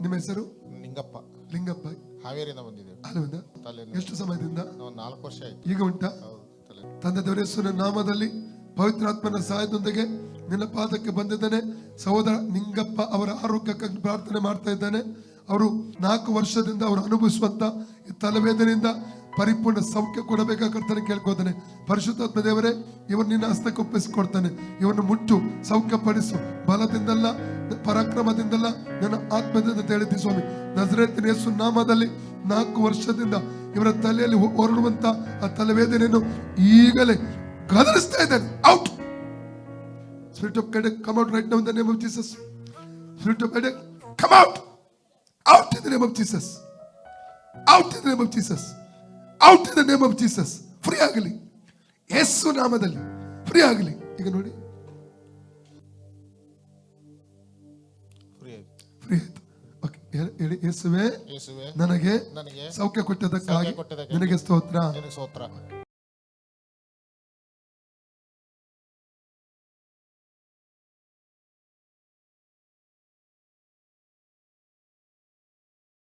ನಿಮ್ಮ ಹೆಸರು? ನಿಂಗಪ್ಪ. ಲಿಂಗಪ್ಪ. ಹಾವೇರಿಯಿಂದ ಬಂದಿದ್ದೇವೆ. ಅಲ್ಲಿಂದ ಎಷ್ಟು ಸಮಯದಿಂದ? 4 ವರ್ಷ ಆಯ್ತು. ಈಗ ಉಂಟಾ? ತಂದೆ ದೇವರ ಯೇಸುವಿನ ನಾಮದಲ್ಲಿ ಪವಿತ್ರಾತ್ಮನ ಸಹಾಯದೊಂದಿಗೆ ನಿನ್ನ ಪಾದಕ್ಕೆ ಬಂದಿದ್ದಾನೆ. ಸಹೋದರ ನಿಂಗಪ್ಪ ಅವರ ಆರೋಗ್ಯಕ್ಕಾಗಿ ಪ್ರಾರ್ಥನೆ ಮಾಡ್ತಾ ಇದ್ದಾನೆ. ಅವರು 4 ವರ್ಷದಿಂದ ಅವರು ಅನುಭವಿಸುವಂತ ಈ ತಲೆವೇದನೆಯಿಂದ ಪರಿಪೂರ್ಣ ಸೌಖ್ಯ ಕೊಡಬೇಕಾಗ್ತಾನೆ ಕೇಳ್ಕೋತಾನೆ. ಪರಿಶುದ್ಧಾತ್ಮ ದೇವರೇ, ಇವರು ನಿನ್ನ ಹಸ್ತಕ್ಕೆ ಒಪ್ಪಿಸಿಕೊಡ್ತಾನೆ. ಇವನ್ನು ಮುಟ್ಟು ಸೌಖ್ಯ ಪಡಿಸು, ಬಲದಿಂದಲ್ಲ ಪರಾಕ್ರಮದಿಂದಲ್ಲ ನನ್ನ ಆತ್ಮದಿಂದ ತಿಳಿದಿ ಸ್ವಾಮಿ. ನಜರೇತಿನ ಯೇಸು ನಾಮದಲ್ಲಿ 4 ವರ್ಷದಿಂದ ಇವರ ತಲೆಯಲ್ಲಿ ಹೊರಡುವಂತ ಆ ತಲೆವೇದನೆಯನ್ನು ಈಗಲೇ ಗದರಿಸ್ತಾ ಇದ್ದಾನೆ. Out. Spirit of headache, come out right now in the name of Jesus. Spirit of headache, come out. Out in the name of Jesus. Out in the name of Jesus. Out in the name of Jesus. Free ಆಗಲಿ ಯೇಸು ನಾಮದಲ್ಲಿ, free ಆಗಲಿ. ಈಗ ನೋಡಿ free ಆಯ್ತು. Okay, ಹೇಳಿ. ಯೇಸುವೇ, ನನಗೆ ಸೌಖ್ಯ ಕೊಟ್ಟದಕ್ಕಾಗಿ ನಿನಗೆ ಸ್ತೋತ್ರ.